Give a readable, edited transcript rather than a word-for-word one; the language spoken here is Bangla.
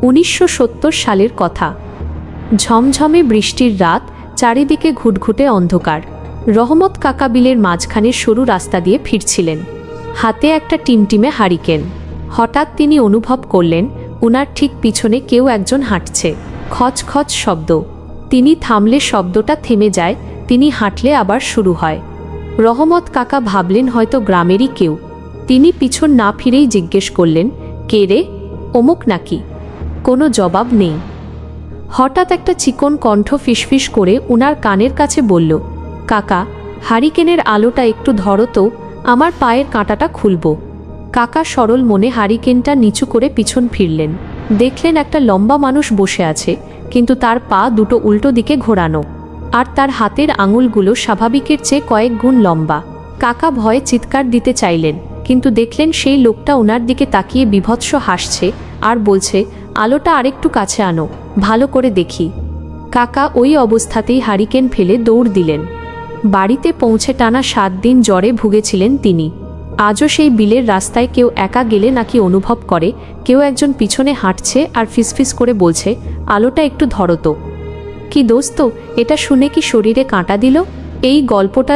1970 সালের কথা। ঝমঝমে বৃষ্টির রাত, চারিদিকে ঘুটঘুটে অন্ধকার। রহমত কাকা বিলের মাঝখানের সরু রাস্তা দিয়ে ফিরছিলেন, হাতে একটা টিমটিমে হারিকেন। হঠাৎ তিনি অনুভব করলেন উনার ঠিক পিছনে কেউ একজন হাঁটছে। খচ খচ শব্দ। তিনি থামলে শব্দটা থেমে যায়, তিনি হাঁটলে আবার শুরু হয়। রহমত কাকা ভাবলেন হয়তো গ্রামেরই কেউ। তিনি পিছন না ফিরেই জিজ্ঞেস করলেন, কে রে? অমুক নাকি? কোনো জবাব নেই। হঠাৎ একটা চিকন কণ্ঠ ফিসফিস করে উনার কানের কাছে বলল, কাকা, হারিকেনের আলোটা একটু ধরো তো, আমার পায়ের কাঁটাটা খুলব। কাকা সরল মনে হারিকেনটা নিচু করে পিছন ফিরলেন। দেখলেন একটা লম্বা মানুষ বসে আছে, কিন্তু তার পা দুটো উল্টো দিকে ঘোরানো, আর তার হাতের আঙুলগুলো স্বাভাবিকের চেয়ে কয়েক গুণ লম্বা। কাকা ভয়ে চিৎকার দিতে চাইলেন, কিন্তু দেখলেন সেই লোকটা ওনার দিকে তাকিয়ে বিভৎস হাসছে আর বলছে, আলোটা আরেকটু কাছে আনো, ভালো করে দেখি। কাকা ওই অবস্থাতেই হারিকেন ফেলে দৌড় দিলেন। বাড়িতে পৌঁছে টানা 7 দিন জ্বরে ভুগেছিলেন তিনি। আজও সেই বিলের রাস্তায় কেউ একা গেলে নাকি অনুভব করে কেউ একজন পিছনে হাঁটছে আর ফিসফিস করে বলছে, আলোটা একটু ধরো তো। কি দোস্ত, এটা শুনে কি শরীরে কাঁটা দিল? এই গল্পটা